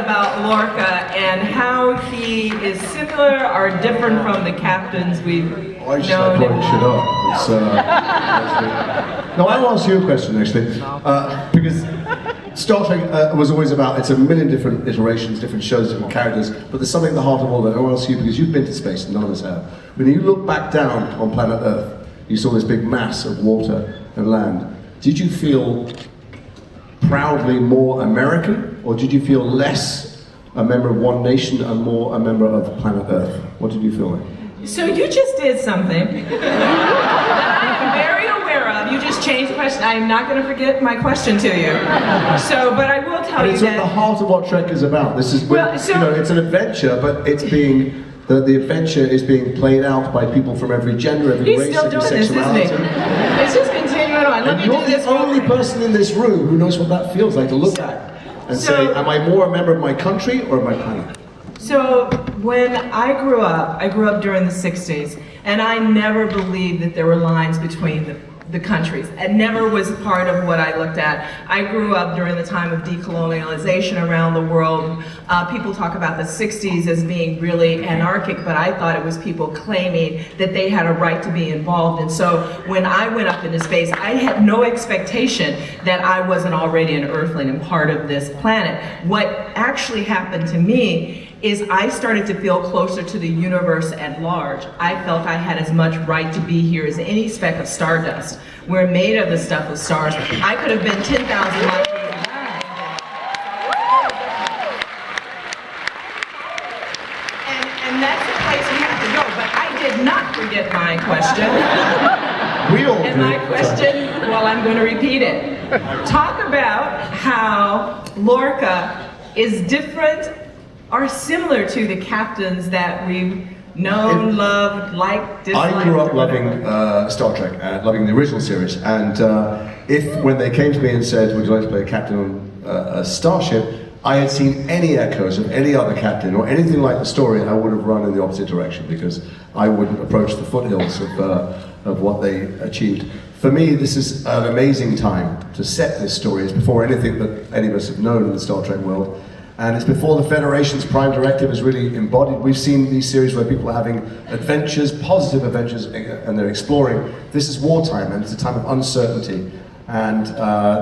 about Lorca and how he is similar or different from the captains we've I known. probably should have. No, I'll ask you a question actually, because Star Trek was always about, it's a million different iterations, different shows, different characters, but there's something at the heart of all that. I want to ask you, because you've been to space and none of us have. When you look back down on planet Earth, you saw this big mass of water and land. Did you feel proudly more American, or did you feel less a member of one nation and more a member of planet Earth? What did you feel like? So you just did something that I'm very aware of. You just changed the question. I'm not going to forget my question to you. So, but I will tell you It's that... at the heart of what Trek is about. This is, Well, so- you know, it's an adventure, but it's being, the adventure is being played out by people from every gender, every He's race, still every doing this, isn't he? sexuality. It's just continuing on. Let And me you're do this the real only quick. person in this room who knows what that feels like to look back and So- say, am I more a member of my country or of my planet? So when I grew up during the 60s, and I never believed that there were lines between the countries. It never was part of what I looked at. I grew up during the time of decolonialization around the world. People talk about the 60s as being really anarchic, but I thought it was people claiming that they had a right to be involved. And so when I went up into space, I had no expectation that I wasn't already an Earthling and part of this planet. What actually happened to me is I started to feel closer to the universe at large. I felt I had as much right to be here as any speck of stardust. We're made of the stuff of stars. I could have been 10,000 light years away. And that's the place you have to go. But I did not forget my question. We all And do. my question, well, I'm going to repeat it. Talk about how Lorca is different or similar to the captains that we've known, loved, liked, disliked. I grew up loving Star Trek, loving the original series, and when they came to me and said, would you like to play a captain on a starship, I had seen any echoes of any other captain or anything like the story, I would have run in the opposite direction because I wouldn't approach the foothills of what they achieved. For me, this is an amazing time to set this story. It's before anything that any of us have known in the Star Trek world. And it's before the Federation's Prime Directive is really embodied. We've seen these series where people are having adventures, positive adventures, and they're exploring. This is wartime, and it's a time of uncertainty. And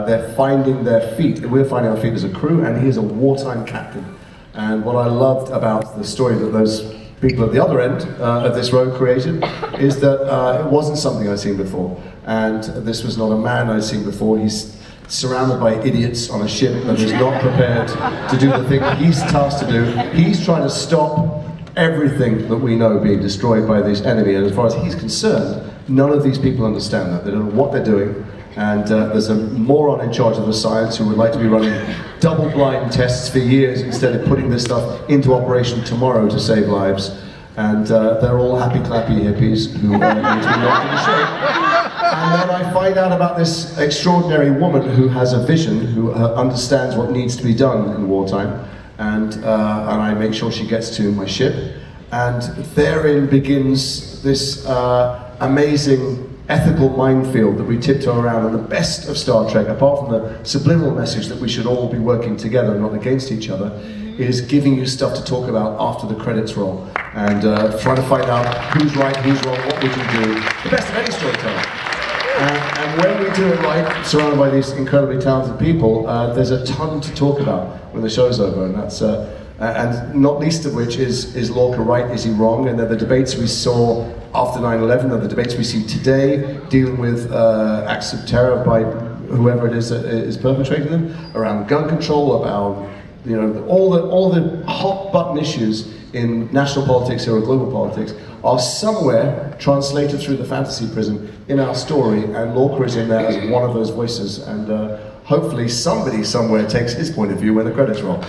they're finding their feet. We're finding our feet as a crew, and he is a wartime captain. And what I loved about the story that those people at the other end of this road created is that it wasn't something I'd seen before. And this was not a man I'd seen before. He's surrounded by idiots on a ship that is not prepared to do the thing he's tasked to do. He's trying to stop everything that we know being destroyed by this enemy, and as far as he's concerned, none of these people understand that. They don't know what they're doing, and there's a moron in charge of the science who would like to be running double-blind tests for years instead of putting this stuff into operation tomorrow to save lives. And they're all happy-clappy hippies who need to be locked in shape. And then I find out about this extraordinary woman who has a vision, who understands what needs to be done in wartime, and I make sure she gets to my ship. And therein begins this amazing ethical minefield that we tiptoe around, and the best of Star Trek, apart from the subliminal message that we should all be working together and not against each other, is giving you stuff to talk about after the credits roll, and trying to find out who's right, who's wrong, what we can do. The best of any storytelling. And when we do it right, surrounded by these incredibly talented people, there's a ton to talk about when the show's over, and that's and not least of which is Lorca right, is he wrong? And they're the debates we saw after 9/11, are the debates we see today, dealing with acts of terror by whoever it is that is perpetrating them, around gun control, about all the hot button issues in national politics or global politics are somewhere translated through the fantasy prism in our story, and Lorca is in there as one of those voices, and hopefully somebody somewhere takes his point of view when the credits roll.